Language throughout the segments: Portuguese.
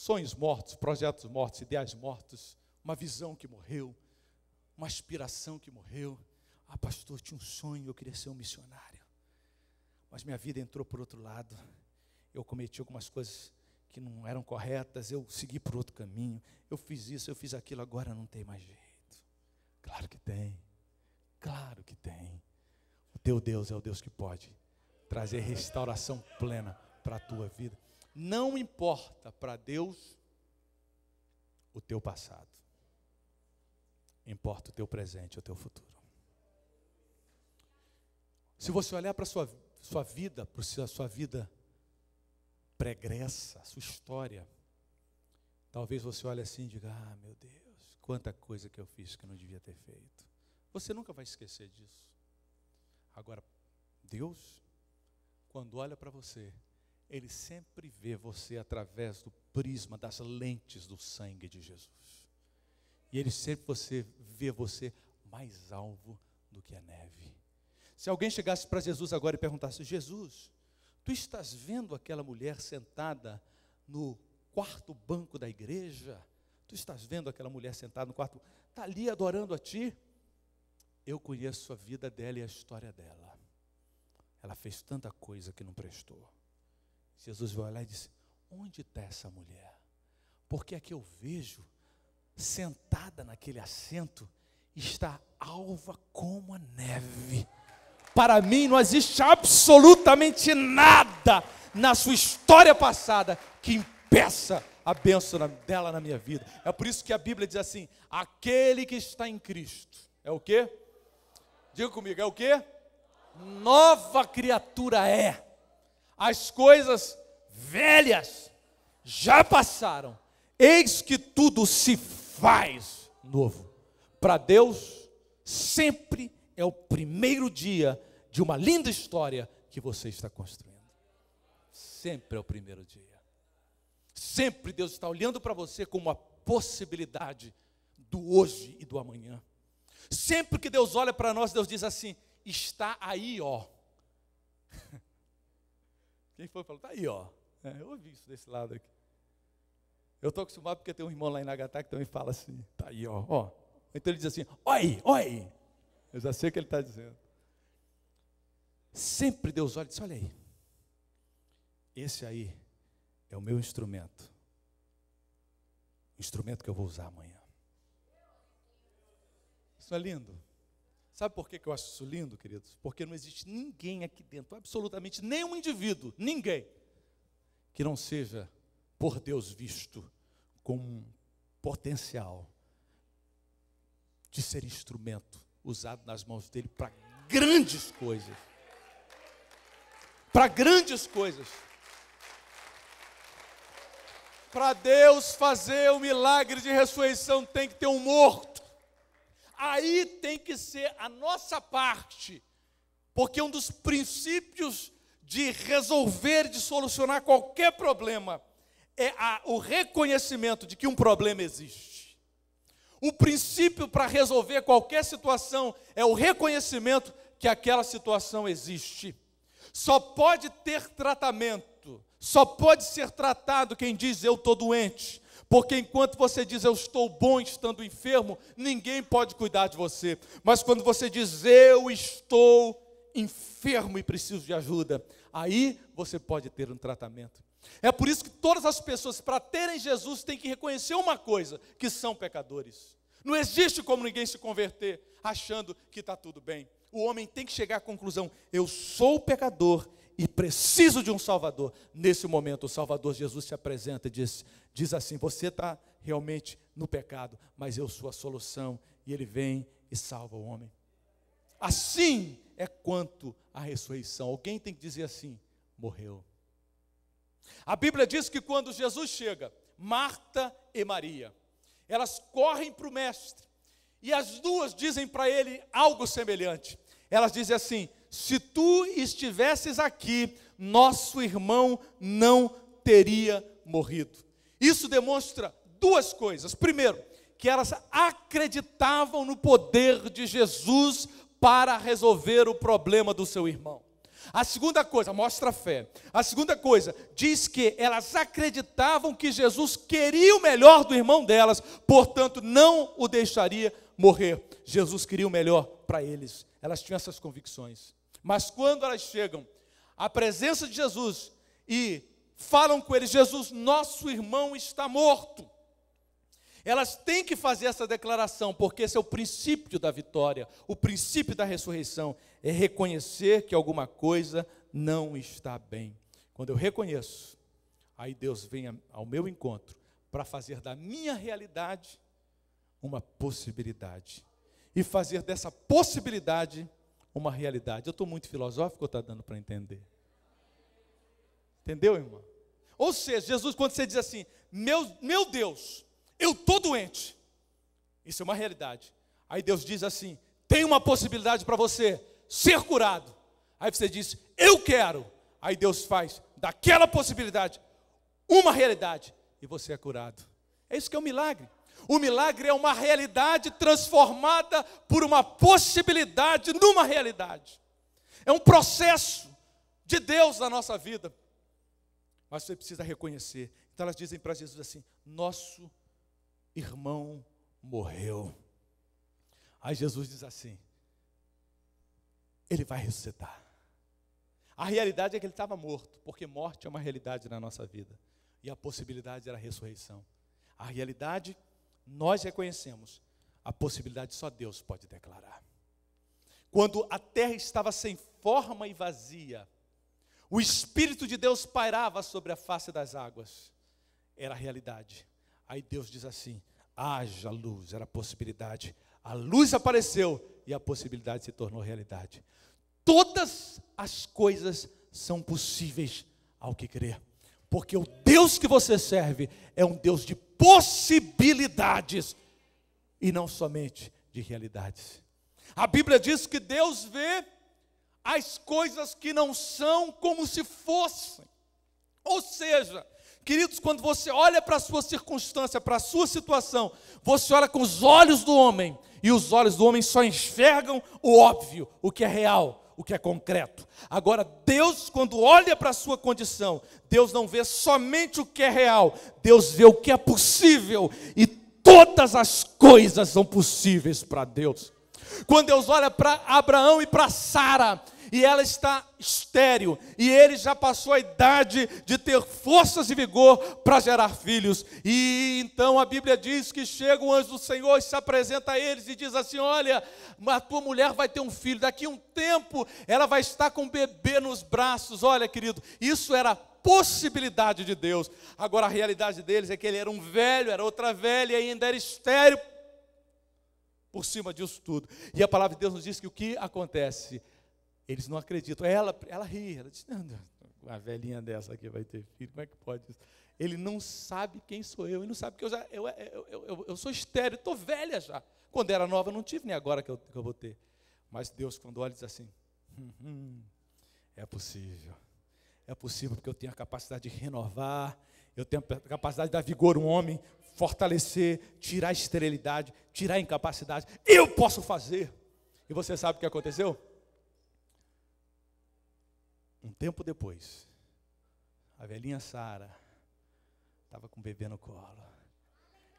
sonhos mortos, projetos mortos, ideais mortos, uma visão que morreu, uma aspiração que morreu. Ah, pastor, tinha um sonho, eu queria ser um missionário. Mas minha vida entrou por outro lado. Eu cometi algumas coisas que não eram corretas, eu segui por outro caminho. Eu fiz isso, eu fiz aquilo, agora não tem mais jeito. Claro que tem. Claro que tem. O teu Deus é o Deus que pode trazer restauração plena para a tua vida. Não importa para Deus o teu passado. Importa o teu presente, o teu futuro. Se você olhar para a sua vida, para a sua vida pregressa, a sua história, talvez você olhe assim e diga, ah, meu Deus, quanta coisa que eu fiz que eu não devia ter feito. Você nunca vai esquecer disso. Agora, Deus, quando olha para você, Ele sempre vê você através do prisma, das lentes do sangue de Jesus. E Ele sempre vê você mais alvo do que a neve. Se alguém chegasse para Jesus agora e perguntasse, Jesus, tu estás vendo aquela mulher sentada no quarto banco da igreja? Tu estás vendo aquela mulher sentada no quarto, está ali adorando a ti? Eu conheço a vida dela e a história dela. Ela fez tanta coisa que não prestou. Jesus vai olhar e disse, onde está essa mulher? Porque a que eu vejo, sentada naquele assento, está alva como a neve. Para mim não existe absolutamente nada na sua história passada que impeça a bênção dela na minha vida. É por isso que a Bíblia diz assim, aquele que está em Cristo, é o quê? Diga comigo, é o quê? Nova criatura é. As coisas velhas já passaram, eis que tudo se faz novo. Para Deus, sempre é o primeiro dia de uma linda história que você está construindo. Sempre é o primeiro dia. Sempre Deus está olhando para você como uma possibilidade do hoje e do amanhã. Sempre que Deus olha para nós, Deus diz assim, está aí, ó. Quem foi falou, está aí, ó. Eu ouvi isso desse lado aqui. Eu estou acostumado porque tem um irmão lá em Nagatá que também fala assim, está aí, ó. Então ele diz assim, oi, oi. Eu já sei o que ele está dizendo. Sempre Deus olha e diz, olha aí. Esse aí é o meu instrumento. O instrumento que eu vou usar amanhã. Isso é lindo. Sabe por que eu acho isso lindo, queridos? Porque não existe ninguém aqui dentro, absolutamente nenhum indivíduo, ninguém, que não seja por Deus visto com um potencial de ser instrumento usado nas mãos dele para grandes coisas. Para grandes coisas. Para Deus fazer o milagre de ressurreição tem que ter um morto. Aí tem que ser a nossa parte, porque um dos princípios de resolver, de solucionar qualquer problema, é o reconhecimento de que um problema existe. O princípio para resolver qualquer situação é o reconhecimento que aquela situação existe. Só pode ter tratamento, só pode ser tratado quem diz eu estou doente. Porque enquanto você diz eu estou bom estando enfermo, ninguém pode cuidar de você. Mas quando você diz eu estou enfermo e preciso de ajuda, aí você pode ter um tratamento. É por isso que todas as pessoas, para terem Jesus, têm que reconhecer uma coisa, que são pecadores. Não existe como ninguém se converter achando que está tudo bem. O homem tem que chegar à conclusão, eu sou pecador e preciso de um Salvador. Nesse momento o Salvador Jesus se apresenta e diz assim, você está realmente no pecado, mas eu sou a solução. E ele vem e salva o homem. Assim é quanto à ressurreição. Alguém tem que dizer assim, morreu. A Bíblia diz que quando Jesus chega, Marta e Maria, elas correm para o mestre. E as duas dizem para ele algo semelhante. Elas dizem assim, se tu estivesses aqui, nosso irmão não teria morrido. Isso demonstra duas coisas. Primeiro, que elas acreditavam no poder de Jesus para resolver o problema do seu irmão. A segunda coisa, mostra a fé. A segunda coisa, diz que elas acreditavam que Jesus queria o melhor do irmão delas, portanto não o deixaria morrer. Jesus queria o melhor para eles. Elas tinham essas convicções. Mas quando elas chegam à presença de Jesus e falam com ele: Jesus, nosso irmão está morto. Elas têm que fazer essa declaração, porque esse é o princípio da vitória, o princípio da ressurreição, é reconhecer que alguma coisa não está bem. Quando eu reconheço, aí Deus vem ao meu encontro para fazer da minha realidade uma possibilidade, e fazer dessa possibilidade uma realidade. Eu estou muito filosófico ou está dando para entender? Entendeu, irmão? Ou seja, Jesus, quando você diz assim: meu Deus, eu estou doente, isso é uma realidade. Aí Deus diz assim: tem uma possibilidade para você ser curado. Aí você diz: eu quero. Aí Deus faz daquela possibilidade uma realidade e você é curado. É isso que é o milagre. O milagre é uma realidade transformada por uma possibilidade numa realidade. É um processo de Deus na nossa vida. Mas você precisa reconhecer. Então elas dizem para Jesus assim: nosso irmão morreu. Aí Jesus diz assim: ele vai ressuscitar. A realidade é que ele estava morto, porque morte é uma realidade na nossa vida, e a possibilidade era a ressurreição. A realidade nós reconhecemos, a possibilidade só Deus pode declarar. Quando a terra estava sem forma e vazia, o Espírito de Deus pairava sobre a face das águas, era a realidade. Aí Deus diz assim: haja luz, era a possibilidade. A luz apareceu e a possibilidade se tornou realidade. Todas as coisas são possíveis ao que crer, porque o Deus que você serve é um Deus de possibilidades e não somente de realidades. A Bíblia diz que Deus vê as coisas que não são como se fossem. Ou seja, queridos, quando você olha para a sua circunstância, para a sua situação, você olha com os olhos do homem, e os olhos do homem só enxergam o óbvio, o que é real, o que é concreto. Agora, Deus, quando olha para a sua condição, Deus não vê somente o que é real, Deus vê o que é possível, e todas as coisas são possíveis para Deus. Quando Deus olha para Abraão e para Sara, e ela está estéril, e ele já passou a idade de ter forças e vigor para gerar filhos, e então a Bíblia diz que chega o anjo do Senhor e se apresenta a eles e diz assim: olha, a tua mulher vai ter um filho, daqui a um tempo ela vai estar com um bebê nos braços. Olha, querido, isso era a possibilidade de Deus. Agora a realidade deles é que ele era um velho, era outra velha e ainda era estéril por cima disso tudo. E a palavra de Deus nos diz que o que acontece? Eles não acreditam. Ela ri, ela diz: não, uma velhinha dessa aqui vai ter filho, como é que pode isso? Ele não sabe quem sou eu, ele não sabe que eu sou estéril, estou velha já. Quando era nova, eu não tive, nem agora que eu vou ter. Mas Deus, quando olha, diz assim: é possível porque eu tenho a capacidade de renovar, eu tenho a capacidade de dar vigor a um homem, fortalecer, tirar a esterilidade, tirar a incapacidade, eu posso fazer. E você sabe o que aconteceu? Um tempo depois, a velhinha Sara estava com o bebê no colo.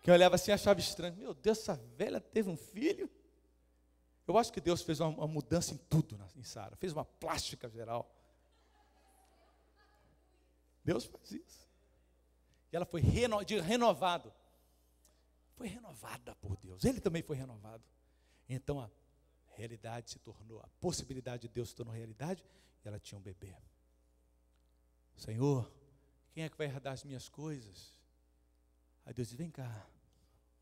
Quem olhava assim achava estranho: meu Deus, essa velha teve um filho? Eu acho que Deus fez uma mudança em tudo em Sara, fez uma plástica geral. Deus faz isso. E ela foi renovada. Foi renovada por Deus. Ele também foi renovado. Então a realidade se tornou, a possibilidade de Deus se tornou realidade, e ela tinha um bebê. Senhor, quem é que vai herdar as minhas coisas? Aí Deus diz: vem cá,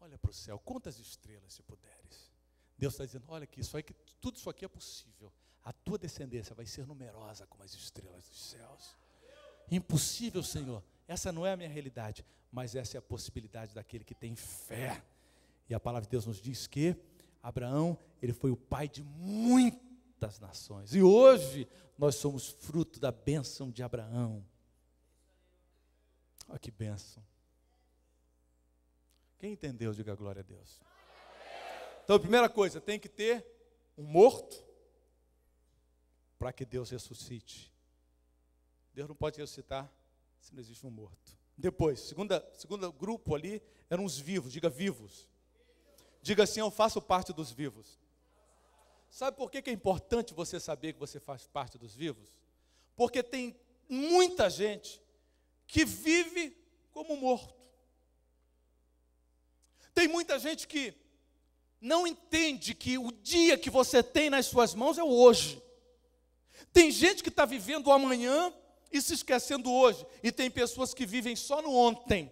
olha para o céu, conta as estrelas se puderes. Deus está dizendo: olha aqui, tudo isso aqui é possível. A tua descendência vai ser numerosa como as estrelas dos céus. Impossível, Senhor. Essa não é a minha realidade, mas essa é a possibilidade daquele que tem fé. E a palavra de Deus nos diz que Abraão, ele foi o pai de muitas nações. E hoje nós somos fruto da bênção de Abraão. Olha que bênção. Quem entendeu, diga glória a Deus. Então, a primeira coisa, tem que ter um morto para que Deus ressuscite. Deus não pode ressuscitar se não existe um morto. Depois, segundo grupo ali, eram os vivos. Diga vivos. Diga assim, eu faço parte dos vivos. Sabe por que é importante você saber que você faz parte dos vivos? Porque tem muita gente que vive como morto. Tem muita gente que não entende que o dia que você tem nas suas mãos é o hoje. Tem gente que está vivendo o amanhã e se esquecendo do hoje. E tem pessoas que vivem só no ontem.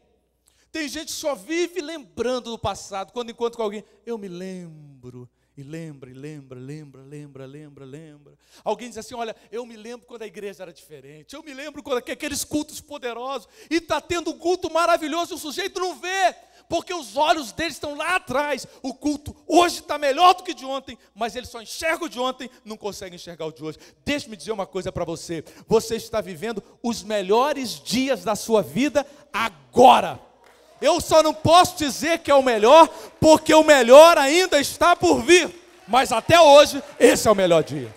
Tem gente que só vive lembrando do passado. Quando encontra com alguém, eu me lembro. E lembra. Alguém diz assim, olha, eu me lembro quando a igreja era diferente. Eu me lembro quando aqueles cultos poderosos. E está tendo um culto maravilhoso e o sujeito não vê. Porque os olhos deles estão lá atrás. O culto hoje está melhor do que de ontem. Mas ele só enxerga o de ontem, não consegue enxergar o de hoje. Deixe-me dizer uma coisa para você. Você está vivendo os melhores dias da sua vida agora. Eu só não posso dizer que é o melhor, porque o melhor ainda está por vir. Mas até hoje, esse é o melhor dia.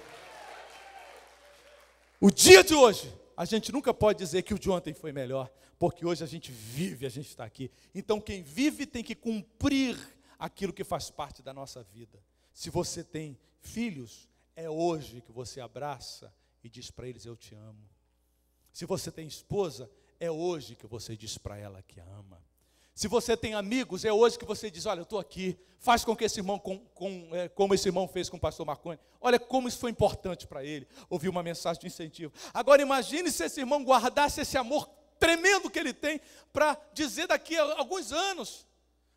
O dia de hoje, a gente nunca pode dizer que o de ontem foi melhor, porque hoje a gente vive, a gente está aqui. Então quem vive tem que cumprir aquilo que faz parte da nossa vida. Se você tem filhos, é hoje que você abraça e diz para eles, eu te amo. Se você tem esposa, é hoje que você diz para ela que ama. Se você tem amigos, é hoje que você diz, olha, eu estou aqui, faz com que esse irmão, como esse irmão fez com o pastor Marconi, olha como isso foi importante para ele, ouvir uma mensagem de incentivo. Agora imagine se esse irmão guardasse esse amor tremendo que ele tem, para dizer daqui a alguns anos,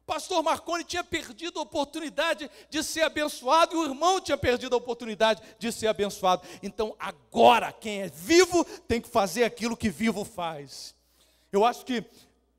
pastor Marconi tinha perdido a oportunidade de ser abençoado, e o irmão tinha perdido a oportunidade de ser abençoado. Então agora, quem é vivo, tem que fazer aquilo que vivo faz. Eu acho que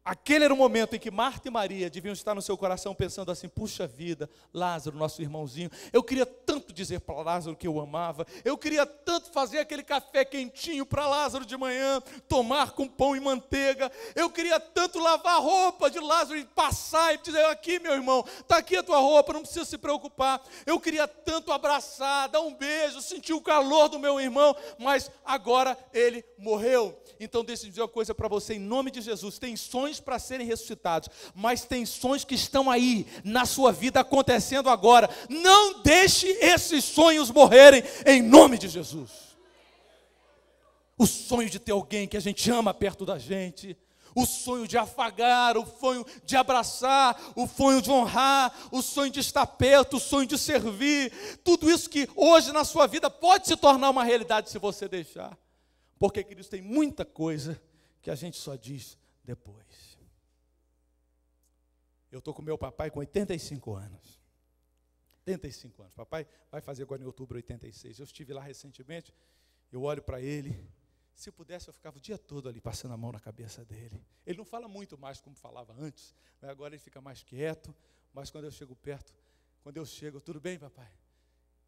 aquele era o momento em que Marta e Maria deviam estar no seu coração pensando assim, puxa vida, Lázaro, nosso irmãozinho, eu queria tanto dizer para Lázaro que eu amava, eu queria tanto fazer aquele café quentinho para Lázaro de manhã, tomar com pão e manteiga, eu queria tanto lavar a roupa de Lázaro e passar e dizer, aqui meu irmão, está aqui a tua roupa, não precisa se preocupar, eu queria tanto abraçar, dar um beijo, sentir o calor do meu irmão, mas agora ele morreu. Então deixa eu dizer uma coisa para você, em nome de Jesus, tem sonhos para serem ressuscitados, mas tem sonhos que estão aí, na sua vida, acontecendo agora. Não deixe esses sonhos morrerem, em nome de Jesus. O sonho de ter alguém que a gente ama perto da gente, o sonho de afagar, o sonho de abraçar, o sonho de honrar, o sonho de estar perto, o sonho de servir, tudo isso que hoje na sua vida pode se tornar uma realidade se você deixar. Porque, queridos, tem muita coisa que a gente só diz depois. Eu estou com meu papai com 85 anos. 85 anos. Papai vai fazer agora em outubro 86. Eu estive lá recentemente, eu olho para ele. Se pudesse, eu ficava o dia todo ali passando a mão na cabeça dele. Ele não fala muito mais como falava antes, né? Agora ele fica mais quieto, mas quando eu chego perto, quando eu chego, tudo bem, papai?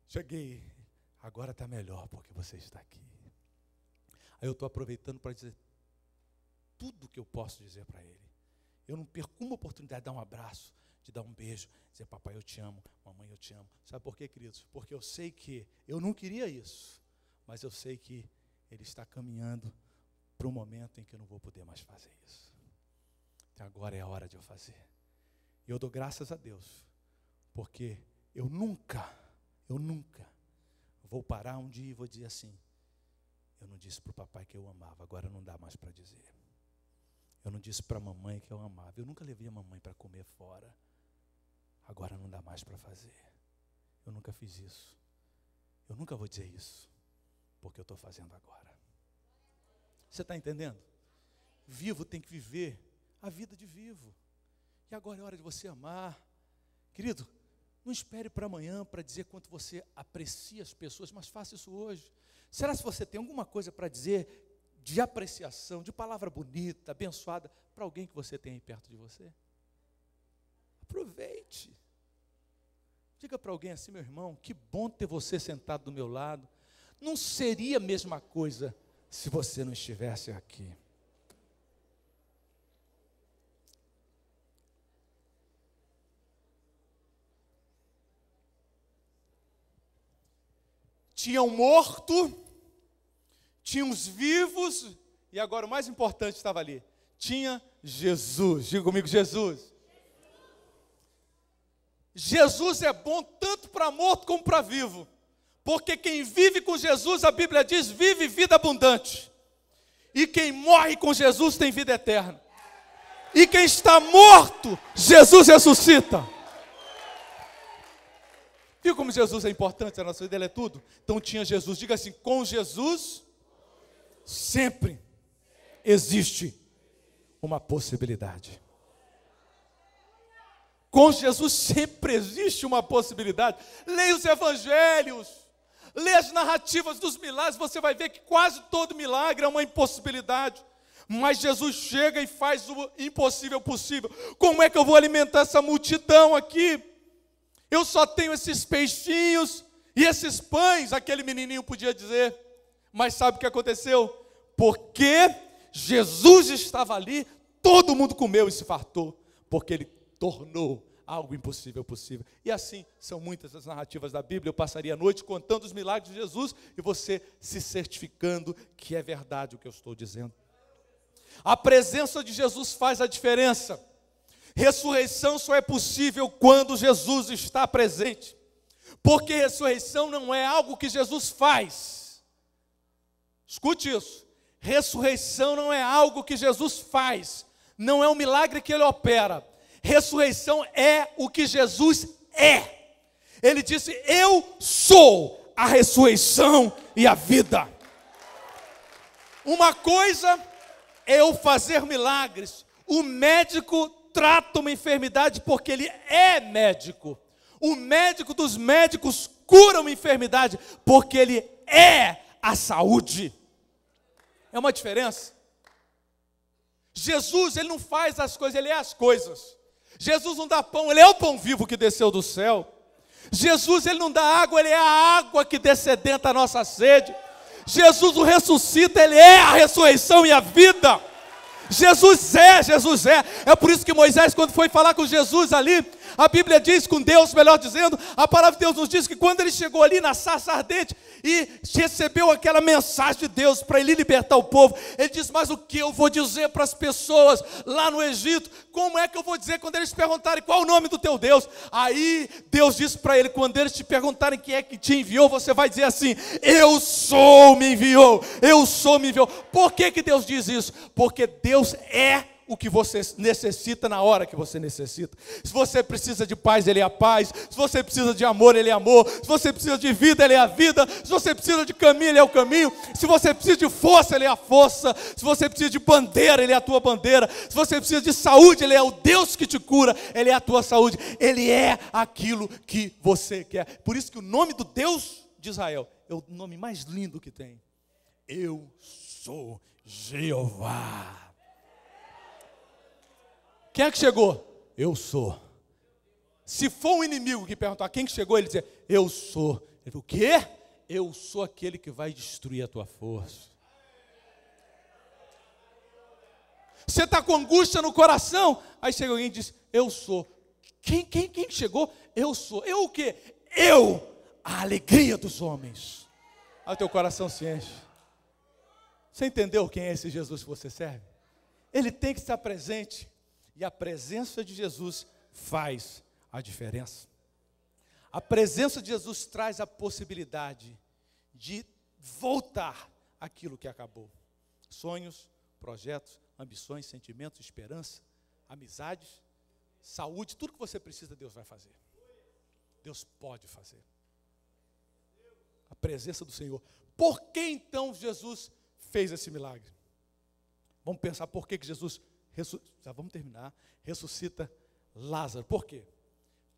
Cheguei. Agora está melhor porque você está aqui. Aí eu estou aproveitando para dizer tudo que eu posso dizer para ele. Eu não perco uma oportunidade de dar um abraço, de dar um beijo, dizer, papai, eu te amo, mamãe, eu te amo. Sabe por quê, queridos? Porque eu sei que, eu não queria isso, mas eu sei que ele está caminhando para um momento em que eu não vou poder mais fazer isso. Então agora é a hora de eu fazer. E eu dou graças a Deus, porque eu nunca vou parar um dia e vou dizer assim, eu não disse para o papai que eu amava, agora não dá mais para dizer. Eu não disse para a mamãe que eu amava, eu nunca levei a mamãe para comer fora, agora não dá mais para fazer. Eu nunca fiz isso. Eu nunca vou dizer isso, porque eu estou fazendo agora. Você está entendendo? Vivo tem que viver a vida de vivo. E agora é hora de você amar. Querido, não espere para amanhã para dizer quanto você aprecia as pessoas, mas faça isso hoje. Será se você tem alguma coisa para dizer de apreciação, de palavra bonita, abençoada, para alguém que você tem aí perto de você? Aproveite. Diga para alguém assim, meu irmão, que bom ter você sentado do meu lado. Não seria a mesma coisa se você não estivesse aqui. Tinha um morto tinha os vivos, e agora o mais importante estava ali. Tinha Jesus. Diga comigo, Jesus. Jesus é bom tanto para morto como para vivo. Porque quem vive com Jesus, a Bíblia diz, vive vida abundante. E quem morre com Jesus tem vida eterna. E quem está morto, Jesus ressuscita. Viu como Jesus é importante? A nossa vida dele é tudo. Então tinha Jesus. Diga assim, com Jesus, sempre existe uma possibilidade. Com Jesus sempre existe uma possibilidade. Leia os evangelhos, leia as narrativas dos milagres, você vai ver que quase todo milagre é uma impossibilidade. Mas Jesus chega e faz o impossível possível. Como é que eu vou alimentar essa multidão aqui? Eu só tenho esses peixinhos e esses pães, aquele menininho podia dizer. Mas sabe o que aconteceu? Porque Jesus estava ali, todo mundo comeu e se fartou. Porque ele tornou algo impossível possível. E assim, são muitas as narrativas da Bíblia. Eu passaria a noite contando os milagres de Jesus e você se certificando que é verdade o que eu estou dizendo. A presença de Jesus faz a diferença. Ressurreição só é possível quando Jesus está presente. Porque ressurreição não é algo que Jesus faz. Escute isso. Ressurreição não é algo que Jesus faz. Não é um milagre que ele opera. Ressurreição é o que Jesus é. Ele disse, eu sou a ressurreição e a vida. Uma coisa é eu fazer milagres. O médico trata uma enfermidade porque ele é médico. O médico dos médicos cura uma enfermidade porque ele é a saúde. É uma diferença. Jesus, ele não faz as coisas, ele é as coisas. Jesus não dá pão, ele é o pão vivo que desceu do céu. Jesus, ele não dá água, ele é a água que descedenta a nossa sede. Jesus o ressuscita, ele é a ressurreição e a vida. Jesus é. É por isso que Moisés, quando foi falar com Jesus ali, a Bíblia diz, com Deus, melhor dizendo, a palavra de Deus nos diz que quando ele chegou ali na sarça ardente e recebeu aquela mensagem de Deus para ele libertar o povo, ele disse, mas o que eu vou dizer para as pessoas lá no Egito? Como é que eu vou dizer quando eles perguntarem qual o nome do teu Deus? Aí Deus disse para ele, quando eles te perguntarem quem é que te enviou, você vai dizer assim, eu sou, me enviou. Por que Deus diz isso? Porque Deus é o que você necessita na hora que você necessita. Se você precisa de paz, ele é a paz. Se você precisa de amor, ele é amor. Se você precisa de vida, ele é a vida. Se você precisa de caminho, ele é o caminho. Se você precisa de força, ele é a força. Se você precisa de bandeira, ele é a tua bandeira. Se você precisa de saúde, ele é o Deus que te cura. Ele é a tua saúde. Ele é aquilo que você quer. Por isso que o nome do Deus de Israel é o nome mais lindo que tem. Eu sou Jeová. Quem é que chegou? Eu sou. Se for um inimigo que perguntar quem que chegou, ele dizer, eu sou. Ele falou, o quê? Eu sou aquele que vai destruir a tua força. Você está com angústia no coração? Aí chega alguém e diz, eu sou. Quem chegou? Eu sou. Eu o quê? Eu, a alegria dos homens. Aí o teu coração se enche. Você entendeu quem é esse Jesus que você serve? Ele tem que estar presente. E a presença de Jesus faz a diferença. A presença de Jesus traz a possibilidade de voltar aquilo que acabou. Sonhos, projetos, ambições, sentimentos, esperança, amizades, saúde, tudo que você precisa, Deus vai fazer. Deus pode fazer. A presença do Senhor. Por que então Jesus fez esse milagre? Vamos pensar por que Jesus já vamos terminar. Ressuscita Lázaro. Por quê?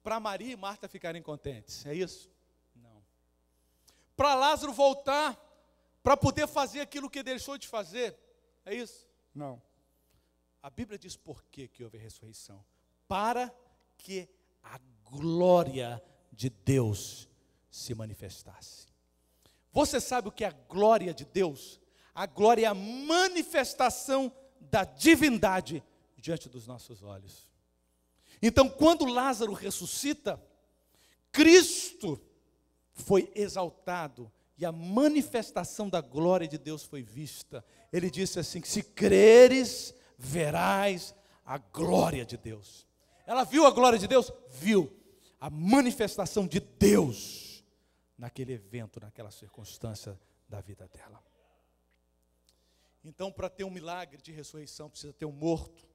Para Maria e Marta ficarem contentes. É isso? Não. Para Lázaro voltar, para poder fazer aquilo que ele deixou de fazer. É isso? Não. A Bíblia diz por que houve a ressurreição. Para que a glória de Deus se manifestasse. Você sabe o que é a glória de Deus? A glória é a manifestação da divindade diante dos nossos olhos. Então, quando Lázaro ressuscita, Cristo foi exaltado e a manifestação da glória de Deus foi vista. Ele disse assim, que se creres, verás a glória de Deus. Ela viu a glória de Deus? Viu a manifestação de Deus naquele evento, naquela circunstância da vida dela. Então, para ter um milagre de ressurreição, precisa ter um morto,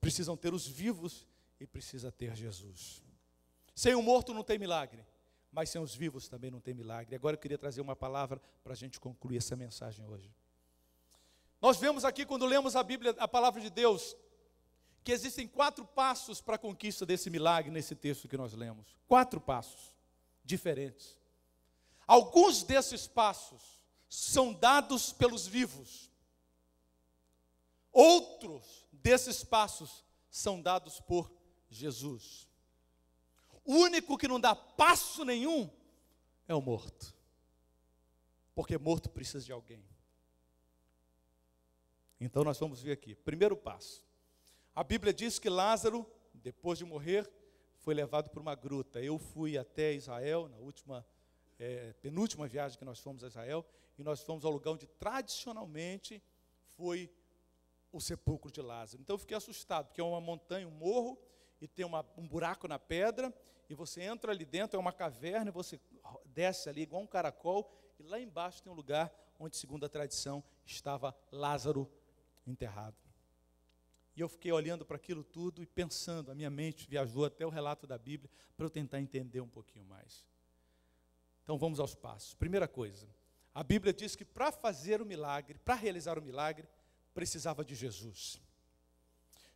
precisam ter os vivos e precisa ter Jesus. Sem o morto não tem milagre, mas sem os vivos também não tem milagre. Agora eu queria trazer uma palavra para a gente concluir essa mensagem hoje. Nós vemos aqui, quando lemos a Bíblia, a palavra de Deus, que existem 4 passos para a conquista desse milagre nesse texto que nós lemos. 4 passos diferentes. Alguns desses passos são dados pelos vivos. Outros desses passos são dados por Jesus. O único que não dá passo nenhum é o morto. Porque morto precisa de alguém. Então nós vamos ver aqui. Primeiro passo. A Bíblia diz que Lázaro, depois de morrer, foi levado para uma gruta. Eu fui até Israel, na penúltima viagem que nós fomos a Israel, e nós fomos ao lugar onde tradicionalmente foi o sepulcro de Lázaro. Então eu fiquei assustado, porque é uma montanha, um morro, e tem um buraco na pedra, e você entra ali dentro, é uma caverna, e você desce ali igual um caracol, e lá embaixo tem um lugar onde, segundo a tradição, estava Lázaro enterrado. E eu fiquei olhando para aquilo tudo e pensando, a minha mente viajou até o relato da Bíblia, para eu tentar entender um pouquinho mais. Então vamos aos passos. Primeira coisa, a Bíblia diz que para fazer o milagre, para realizar o milagre, precisava de Jesus.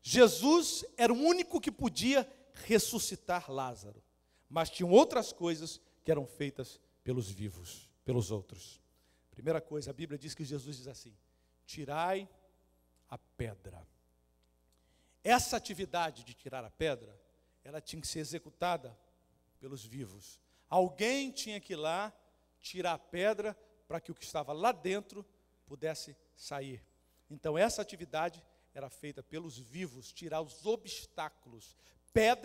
Jesus era o único que podia ressuscitar Lázaro, mas tinham outras coisas que eram feitas pelos vivos, pelos outros. Primeira coisa, a Bíblia diz que Jesus diz assim: tirai a pedra. Essa atividade de tirar a pedra, ela tinha que ser executada pelos vivos. Alguém tinha que ir lá tirar a pedra para que o que estava lá dentro pudesse sair. Então essa atividade era feita pelos vivos, tirar os obstáculos.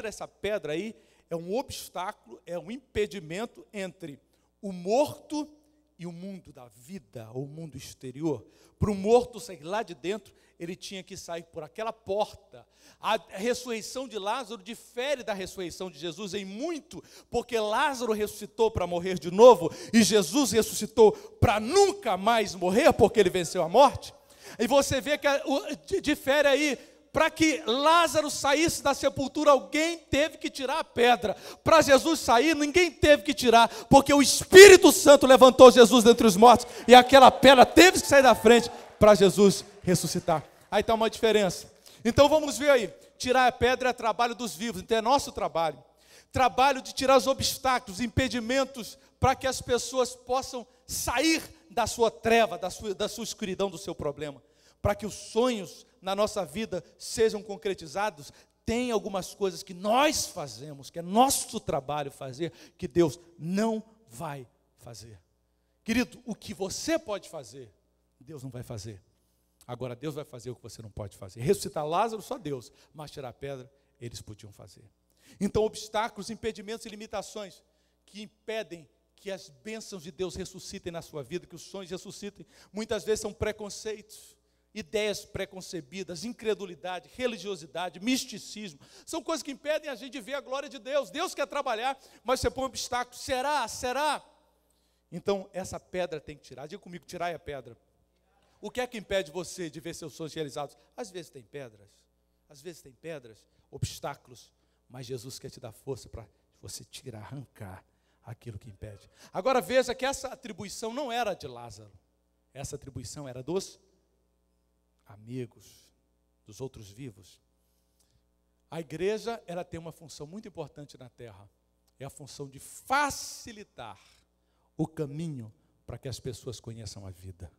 Essa pedra aí é um obstáculo, é um impedimento entre o morto e o mundo da vida, ou o mundo exterior. Para o morto sair lá de dentro, ele tinha que sair por aquela porta. A ressurreição de Lázaro difere da ressurreição de Jesus em muito, porque Lázaro ressuscitou para morrer de novo, e Jesus ressuscitou para nunca mais morrer, porque ele venceu a morte. E você vê que difere aí. Para que Lázaro saísse da sepultura, alguém teve que tirar a pedra. Para Jesus sair, ninguém teve que tirar, porque o Espírito Santo levantou Jesus dentre os mortos, e aquela pedra teve que sair da frente para Jesus ressuscitar. Aí está uma diferença. Então vamos ver aí, tirar a pedra é trabalho dos vivos, então é nosso trabalho. Trabalho de tirar os obstáculos, impedimentos, para que as pessoas possam sair da sua treva, da sua escuridão, do seu problema. Para que os sonhos na nossa vida sejam concretizados, tem algumas coisas que nós fazemos, que é nosso trabalho fazer, que Deus não vai fazer. Querido, o que você pode fazer, Deus não vai fazer. Agora Deus vai fazer o que você não pode fazer. Ressuscitar Lázaro, só Deus, mas tirar a pedra, eles podiam fazer. Então, obstáculos, impedimentos e limitações que impedem que as bênçãos de Deus ressuscitem na sua vida, que os sonhos ressuscitem, muitas vezes são preconceitos, ideias preconcebidas, incredulidade, religiosidade, misticismo. São coisas que impedem a gente de ver a glória de Deus. Deus quer trabalhar, mas você põe um obstáculo. Será? Então, essa pedra tem que tirar. Diga comigo, tirai a pedra. O que é que impede você de ver seus sonhos realizados? Às vezes tem pedras, obstáculos, mas Jesus quer te dar força para você tirar, arrancar aquilo que impede. Agora veja que essa atribuição não era de Lázaro. Essa atribuição era dos amigos, dos outros vivos. A igreja, ela tem uma função muito importante na terra. É a função de facilitar o caminho para que as pessoas conheçam a vida.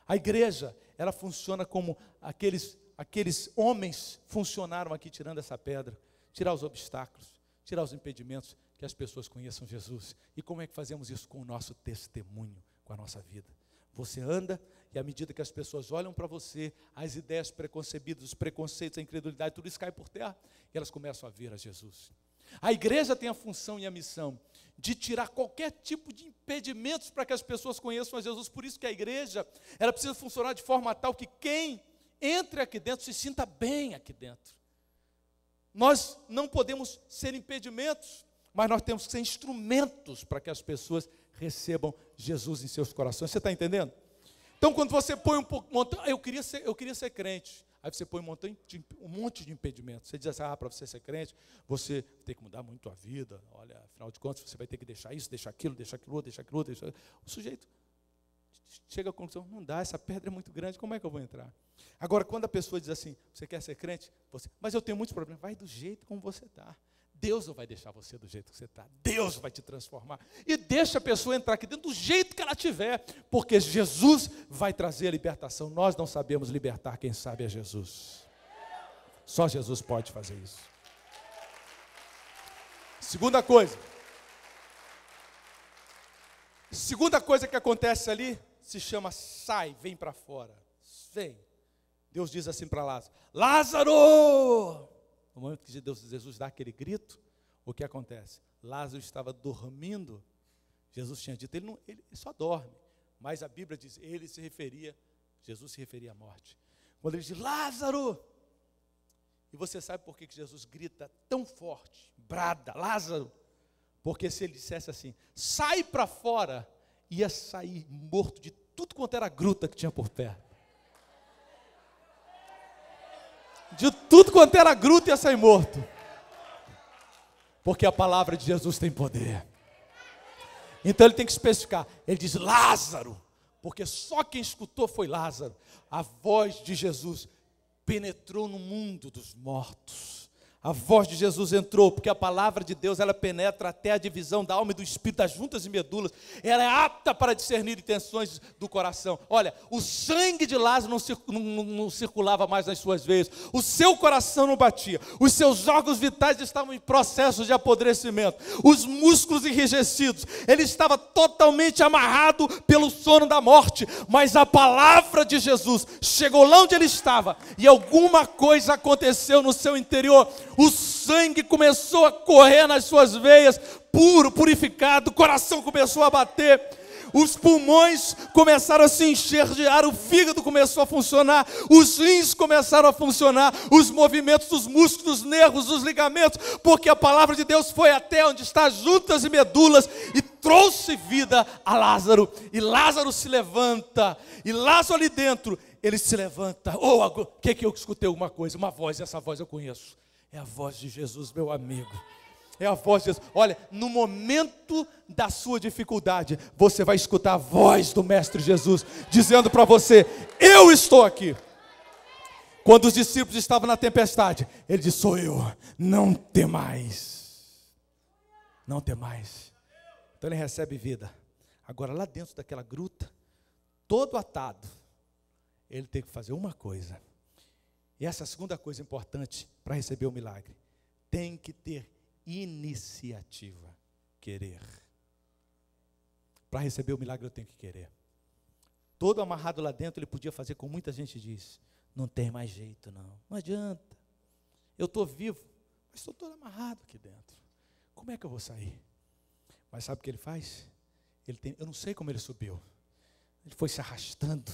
A igreja, ela funciona como aqueles homens funcionaram aqui tirando essa pedra, tirar os obstáculos, tirar os impedimentos, que as pessoas conheçam Jesus. E como é que fazemos isso? Com o nosso testemunho, com a nossa vida. Você anda, e à medida que as pessoas olham para você, as ideias preconcebidas, os preconceitos, a incredulidade, tudo isso cai por terra, e elas começam a ver a Jesus. A igreja tem a função e a missão de tirar qualquer tipo de impedimentos para que as pessoas conheçam a Jesus. Por isso que a igreja, ela precisa funcionar de forma tal que quem entre aqui dentro se sinta bem aqui dentro. Nós não podemos ser impedimentos, mas nós temos que ser instrumentos para que as pessoas recebam Jesus em seus corações. Você está entendendo? Então, quando você põe eu queria ser crente. Aí você põe um monte de impedimentos. Você diz assim, para você ser crente, você tem que mudar muito a vida. Olha, afinal de contas, você vai ter que deixar isso, deixar aquilo, deixar aquilo outro, deixar aquilo outro. O sujeito chega à conclusão, não dá, essa pedra é muito grande, como é que eu vou entrar? Agora, quando a pessoa diz assim, você quer ser crente? Mas eu tenho muitos problemas. Vai do jeito como você está. Deus não vai deixar você do jeito que você está. Deus vai te transformar. E deixa a pessoa entrar aqui dentro do jeito que ela tiver, porque Jesus vai trazer a libertação. Nós não sabemos libertar, quem sabe é Jesus. Só Jesus pode fazer isso. Segunda coisa que acontece ali, se chama sai, vem para fora. Vem. Deus diz assim para Lázaro, Lázaro! No momento que Jesus dá aquele grito, o que acontece? Lázaro estava dormindo. Jesus tinha dito, ele só dorme. Mas a Bíblia diz, Jesus se referia à morte. Quando ele diz, Lázaro! E você sabe por que Jesus grita tão forte, brada, Lázaro? Porque se ele dissesse assim, sai para fora, ia sair morto de tudo quanto era gruta que tinha por perto. De tudo quanto era gruta ia sair morto. Porque a palavra de Jesus tem poder. Então ele tem que especificar. Ele diz Lázaro, porque só quem escutou foi Lázaro. A voz de Jesus penetrou no mundo dos mortos. A voz de Jesus entrou, porque a palavra de Deus, ela penetra até a divisão da alma e do espírito, das juntas e medulas. Ela é apta para discernir intenções do coração. Olha, o sangue de Lázaro não circulava mais nas suas veias. O seu coração não batia. Os seus órgãos vitais estavam em processo de apodrecimento. Os músculos enrijecidos. Ele estava totalmente amarrado pelo sono da morte. Mas a palavra de Jesus chegou lá onde ele estava. E alguma coisa aconteceu no seu interior. O sangue começou a correr nas suas veias, puro, purificado, o coração começou a bater, os pulmões começaram a se encher de ar, o fígado começou a funcionar, os rins começaram a funcionar, os movimentos dos músculos, dos nervos, dos ligamentos, porque a palavra de Deus foi até onde está juntas e medulas e trouxe vida a Lázaro, e Lázaro se levanta, e Lázaro ali dentro, ele se levanta. O que eu escutei alguma coisa? Uma voz, essa voz eu conheço. É a voz de Jesus, meu amigo. É a voz de Jesus. Olha, no momento da sua dificuldade, você vai escutar a voz do Mestre Jesus, dizendo para você, eu estou aqui. Quando os discípulos estavam na tempestade, ele disse, sou eu, não temais. Não temais. Então ele recebe vida. Agora lá dentro daquela gruta, todo atado, ele tem que fazer uma coisa. E essa é a segunda coisa importante para receber o milagre. Tem que ter iniciativa, querer. Para receber o milagre eu tenho que querer. Todo amarrado lá dentro, ele podia fazer como muita gente diz. Não tem mais jeito não, não adianta. Eu estou vivo, mas estou todo amarrado aqui dentro. Como é que eu vou sair? Mas sabe o que ele faz? Eu não sei como ele subiu. Ele foi se arrastando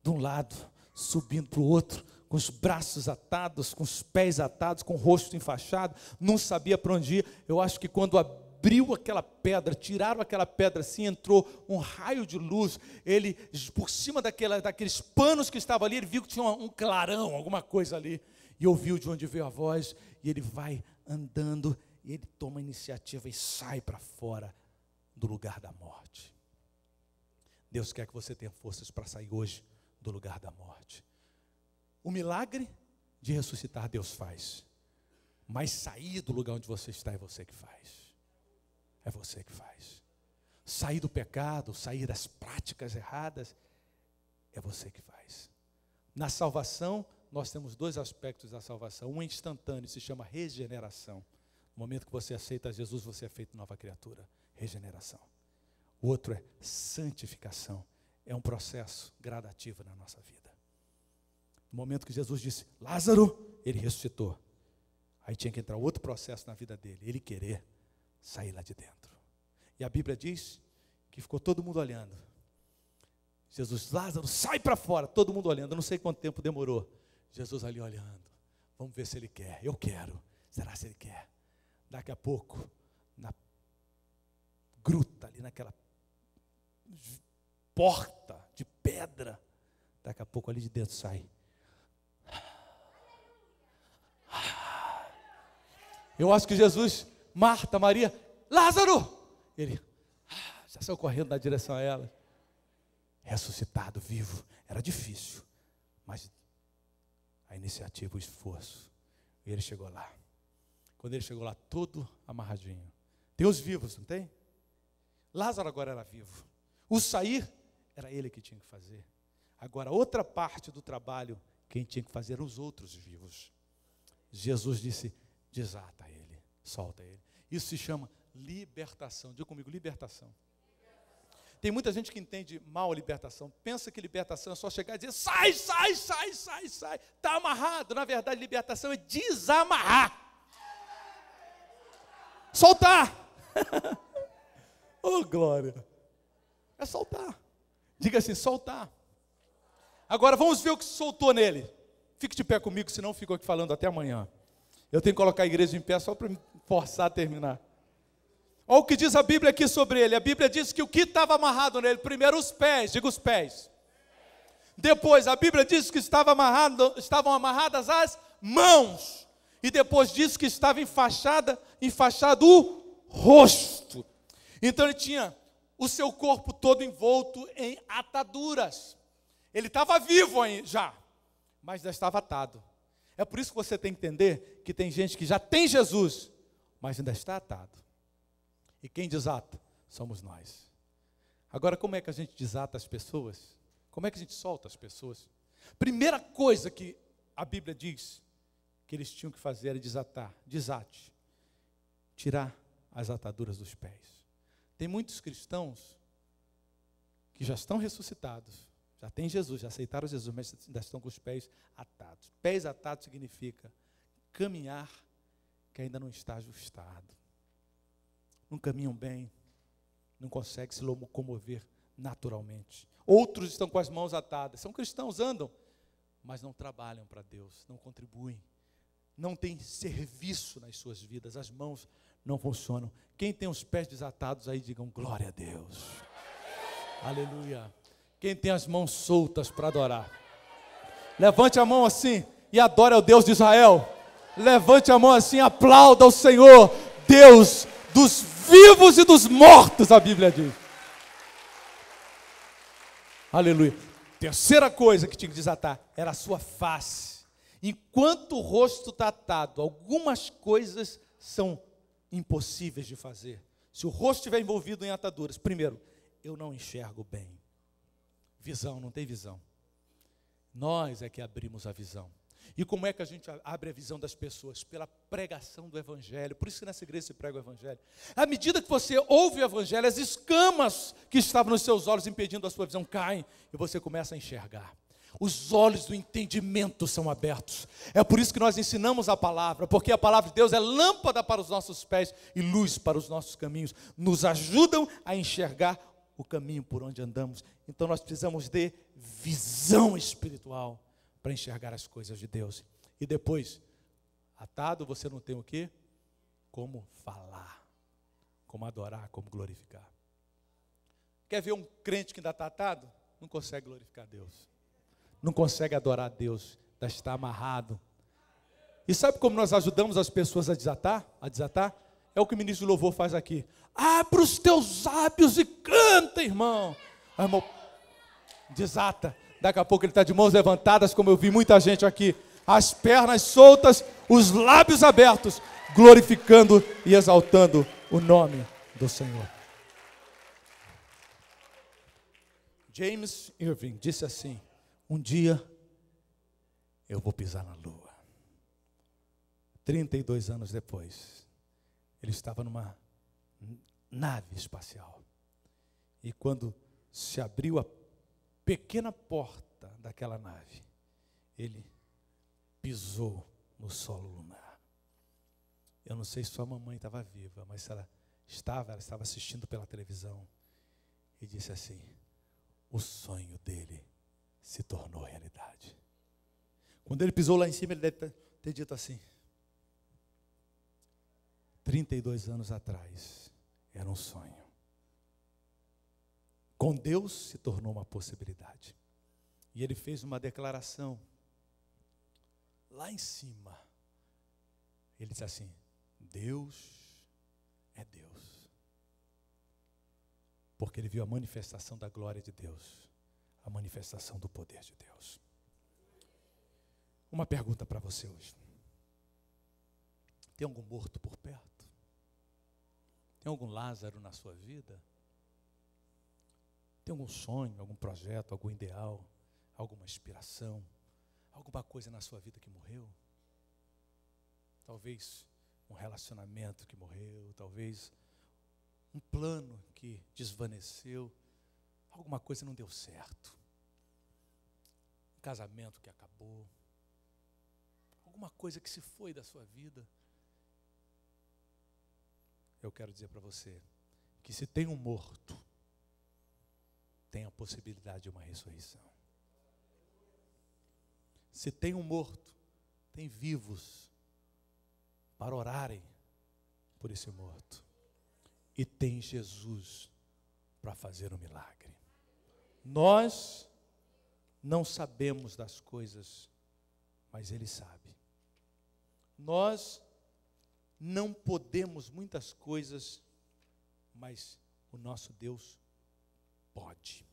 de um lado, subindo para o outro, com os braços atados, com os pés atados, com o rosto enfaixado, não sabia para onde ir. Eu acho que quando abriu aquela pedra, tiraram aquela pedra assim, entrou um raio de luz, ele, por cima daqueles panos que estavam ali, ele viu que tinha um clarão, alguma coisa ali, e ouviu de onde veio a voz, e ele vai andando, e ele toma a iniciativa e sai para fora do lugar da morte. Deus quer que você tenha forças para sair hoje do lugar da morte. O milagre de ressuscitar Deus faz, mas sair do lugar onde você está é você que faz. É você que faz. Sair do pecado, sair das práticas erradas, é você que faz. Na salvação, nós temos dois aspectos da salvação. Um é instantâneo, se chama regeneração. No momento que você aceita Jesus, você é feito nova criatura. Regeneração. O outro é santificação. É um processo gradativo na nossa vida. No momento que Jesus disse, Lázaro, ele ressuscitou. Aí tinha que entrar outro processo na vida dele, ele querer sair lá de dentro. E a Bíblia diz que ficou todo mundo olhando. Jesus, Lázaro, sai para fora, todo mundo olhando. Eu não sei quanto tempo demorou. Jesus ali olhando. Vamos ver se ele quer. Eu quero. Será se ele quer? Daqui a pouco, na gruta ali, naquela porta de pedra, daqui a pouco ali de dentro sai. Eu acho que Jesus, Marta, Maria, Lázaro! Ele já saiu correndo na direção a ela. Ressuscitado, vivo. Era difícil, mas a iniciativa, o esforço. E ele chegou lá. Quando ele chegou lá, todo amarradinho. Tem os vivos, não tem? Lázaro agora era vivo. O sair, era ele que tinha que fazer. Agora, outra parte do trabalho, quem tinha que fazer eram os outros vivos. Jesus disse, desata ele, solta ele. Isso se chama libertação. Diga comigo, libertação. Tem muita gente que entende mal a libertação. Pensa que libertação é só chegar e dizer, sai, sai, sai, sai, sai. Está amarrado. Na verdade, libertação é desamarrar. Soltar. Oh, glória. É soltar. Diga assim, soltar. Agora vamos ver o que se soltou nele. Fique de pé comigo, senão eu fico aqui falando até amanhã. Eu tenho que colocar a igreja em pé só para me forçar a terminar. Olha o que diz a Bíblia aqui sobre ele. A Bíblia diz que o que estava amarrado nele, primeiro os pés, diga os pés. Depois a Bíblia diz que estavam amarradas as mãos. E depois diz que estava enfaixado o rosto. Então ele tinha o seu corpo todo envolto em ataduras. Ele estava vivo aí já, mas já estava atado. É por isso que você tem que entender que tem gente que já tem Jesus, mas ainda está atado. E quem desata? Somos nós. Agora, como é que a gente desata as pessoas? Como é que a gente solta as pessoas? Primeira coisa que a Bíblia diz que eles tinham que fazer era desatar, desate, tirar as ataduras dos pés. Tem muitos cristãos que já estão ressuscitados, já têm Jesus, já aceitaram Jesus, mas ainda estão com os pés atados. Pés atados significa caminhar que ainda não está ajustado. Não caminham bem, não conseguem se locomover naturalmente. Outros estão com as mãos atadas, são cristãos, andam, mas não trabalham para Deus, não contribuem, não tem serviço nas suas vidas, as mãos não funcionam. Quem tem os pés desatados aí, digam glória a Deus. Aleluia. Quem tem as mãos soltas para adorar, levante a mão assim e adore ao Deus de Israel. Levante a mão assim, aplauda ao Senhor, Deus dos vivos e dos mortos, a Bíblia diz. Aleluia. Terceira coisa que tinha que desatar era a sua face. Enquanto o rosto está atado, algumas coisas são impossíveis de fazer. Se o rosto estiver envolvido em ataduras, primeiro, eu não enxergo bem. Visão, não tem visão. Nós é que abrimos a visão. E como é que a gente abre a visão das pessoas? Pela pregação do Evangelho. Por isso que nessa igreja se prega o Evangelho. À medida que você ouve o Evangelho, as escamas que estavam nos seus olhos impedindo a sua visão caem e você começa a enxergar. Os olhos do entendimento são abertos. É por isso que nós ensinamos a palavra, porque a palavra de Deus é lâmpada para os nossos pés e luz para os nossos caminhos. Nos ajudam a enxergar o caminho por onde andamos. Então nós precisamos de visão espiritual para enxergar as coisas de Deus. E depois, atado, você não tem o quê? Como falar, como adorar, como glorificar. Quer ver um crente que ainda está atado? Não consegue glorificar Deus. Não consegue adorar a Deus, está amarrado. E sabe como nós ajudamos as pessoas a desatar? É o que o ministro do louvor faz aqui. Abre os teus lábios e canta, irmão. Ah, irmão, desata. Daqui a pouco ele está de mãos levantadas, como eu vi muita gente aqui. As pernas soltas, os lábios abertos, glorificando e exaltando o nome do Senhor. James Irving disse assim: um dia eu vou pisar na lua. 32 anos depois, ele estava numa nave espacial. E quando se abriu a pequena porta daquela nave, ele pisou no solo lunar. Eu não sei se sua mamãe estava viva, mas se ela estava assistindo pela televisão. E disse assim: o sonho dele se tornou realidade. Quando ele pisou lá em cima, ele deve ter dito assim: 32 anos atrás, era um sonho. Com Deus se tornou uma possibilidade. E ele fez uma declaração lá em cima. Ele disse assim: Deus é Deus. Porque ele viu a manifestação da glória de Deus, a manifestação do poder de Deus. Uma pergunta para você hoje. Tem algum morto por perto? Tem algum Lázaro na sua vida? Tem algum sonho, algum projeto, algum ideal, alguma inspiração, alguma coisa na sua vida que morreu? Talvez um relacionamento que morreu, talvez um plano que desvaneceu, alguma coisa não deu certo, um casamento que acabou, alguma coisa que se foi da sua vida. Eu quero dizer para você que se tem um morto, tem a possibilidade de uma ressurreição. Se tem um morto, tem vivos para orarem por esse morto. E tem Jesus para fazer um milagre. Nós não sabemos das coisas, mas Ele sabe. Nós não podemos muitas coisas, mas o nosso Deus pode.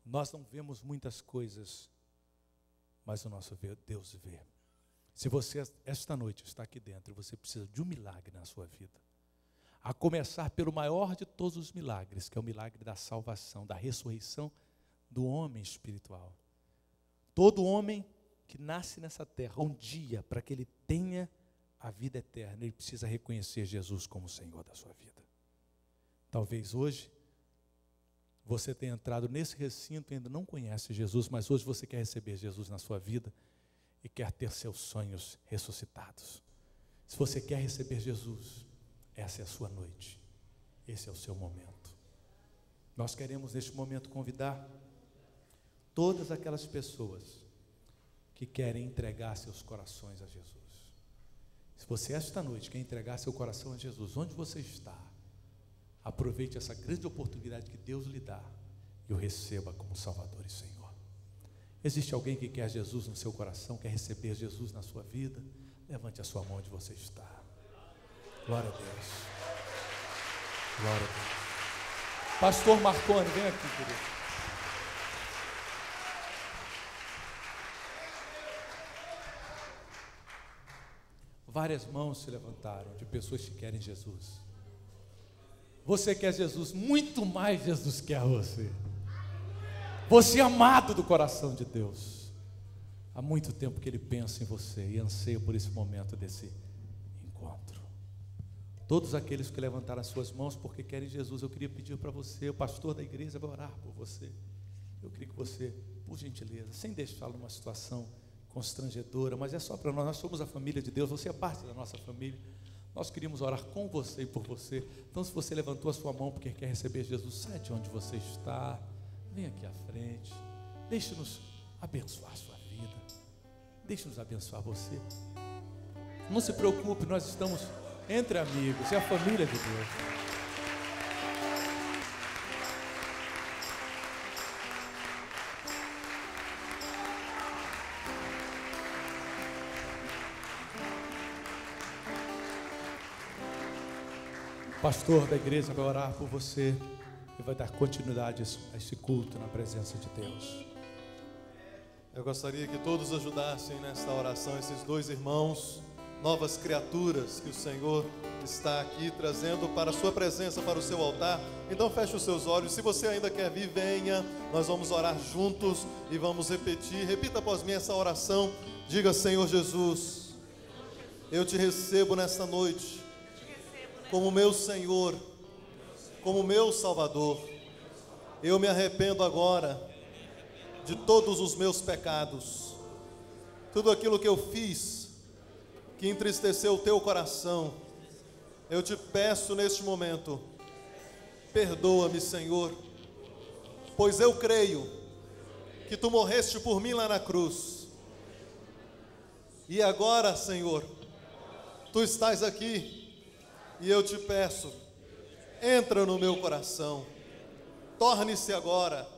Nós não vemos muitas coisas, mas o nosso Deus vê. Se você esta noite está aqui dentro, você precisa de um milagre na sua vida. A começar pelo maior de todos os milagres, que é o milagre da salvação, da ressurreição do homem espiritual. Todo homem que nasce nessa terra, um dia, para que ele tenha a vida eterna, ele precisa reconhecer Jesus como o Senhor da sua vida. Talvez hoje você tenha entrado nesse recinto e ainda não conhece Jesus, mas hoje você quer receber Jesus na sua vida e quer ter seus sonhos ressuscitados. Se você quer receber Jesus, essa é a sua noite, esse é o seu momento. Nós queremos neste momento convidar todas aquelas pessoas que querem entregar seus corações a Jesus. Se você esta noite quer entregar seu coração a Jesus, onde você está, aproveite essa grande oportunidade que Deus lhe dá e o receba como Salvador e Senhor. Existe alguém que quer Jesus no seu coração, quer receber Jesus na sua vida? Levante a sua mão onde você está. Glória a Deus. Glória a Deus. Pastor Marconi, vem aqui, querido. Várias mãos se levantaram de pessoas que querem Jesus. Você quer Jesus, muito mais Jesus quer você. Você é amado do coração de Deus. Há muito tempo que Ele pensa em você e anseia por esse momento desse encontro. Todos aqueles que levantaram as suas mãos porque querem Jesus, eu queria pedir para você, o pastor da igreja vai orar por você. Eu queria que você, por gentileza, sem deixá-lo numa situação constrangedora, mas é só para nós somos a família de Deus, você é parte da nossa família. Nós queríamos orar com você e por você. Então, se você levantou a sua mão porque quer receber Jesus, sai de onde você está, vem aqui à frente, deixe-nos abençoar a sua vida, deixe-nos abençoar você. Não se preocupe, nós estamos entre amigos, é a família de Deus. O pastor da igreja vai orar por você e vai dar continuidade a esse culto na presença de Deus. Eu gostaria que todos ajudassem nesta oração, esses dois irmãos, novas criaturas que o Senhor está aqui trazendo para a sua presença, para o seu altar. Então feche os seus olhos, se você ainda quer vir, venha, nós vamos orar juntos e vamos repetir, repita após mim essa oração, diga: Senhor Jesus, eu te recebo nesta noite, como meu Senhor, como meu Salvador. Eu me arrependo agora de todos os meus pecados, tudo aquilo que eu fiz que entristeceu o teu coração, eu te peço neste momento, perdoa-me, Senhor, pois eu creio que tu morreste por mim lá na cruz. E agora, Senhor, tu estás aqui e eu te peço, entra no meu coração, torne-se agora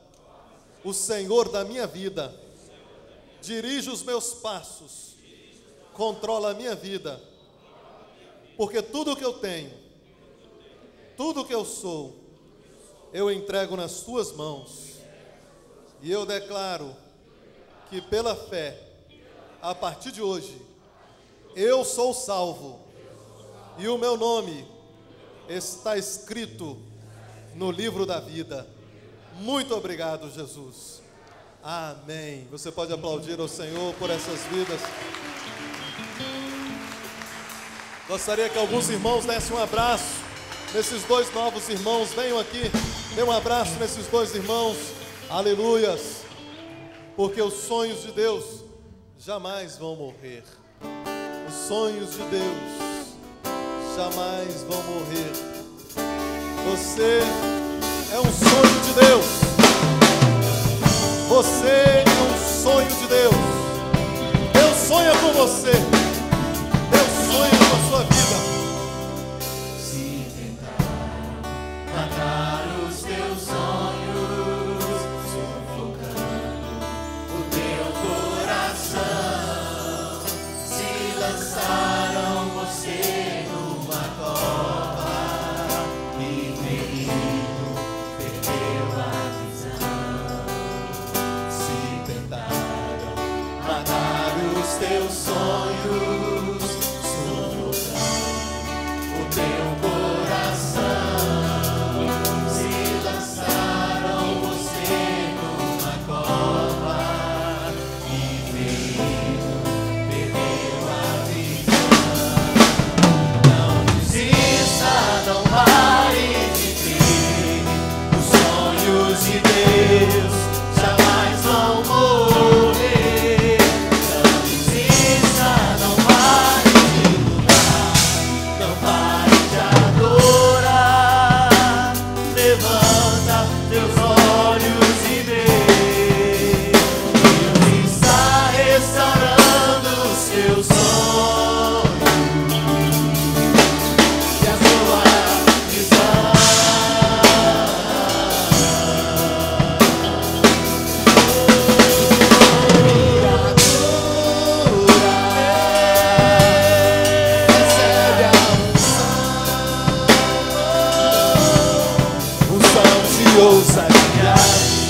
o Senhor da minha vida, dirige os meus passos, controla a minha vida, porque tudo que eu tenho, tudo que eu sou, eu entrego nas tuas mãos, e eu declaro que pela fé, a partir de hoje, eu sou salvo, e o meu nome está escrito no livro da vida. Muito obrigado, Jesus. Amém. Você pode aplaudir ao Senhor por essas vidas. Gostaria que alguns irmãos dessem um abraço nesses dois novos irmãos. Venham aqui, dê um abraço nesses dois irmãos. Aleluias. Porque os sonhos de Deus jamais vão morrer. Os sonhos de Deus jamais vão morrer. Você é um sonho de Deus. Você é um sonho de Deus. Deus sonha com você. Deus sonha com a sua vida. Se tentar matar os teus sonhos, sufocando o teu coração, se lançaram você numa cova e ferido perdeu a visão. Se tentaram matar os teus sonhos, sufocando o teu coração, se lançaram você numa cova e ferido perdeu a visão. Não desista, não pare de crer. Os sonhos de Deus jamais vão morrer. Não desista, não pare de lutar, não pare de adorar. Levanta teus olhos e vê. Deus está restaurando os teus sonhos e a sua visão. Recebe a unção de ousadia,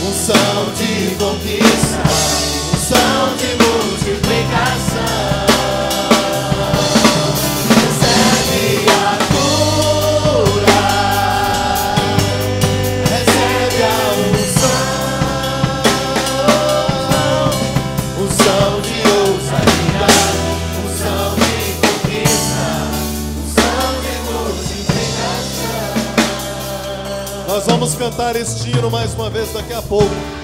unção de conquista, unção de multiplicação. Recebe a cura, recebe a unção de ousadia, unção de conquista, unção de multiplicação. Nós vamos cantar este hino mais uma vez daqui a pouco.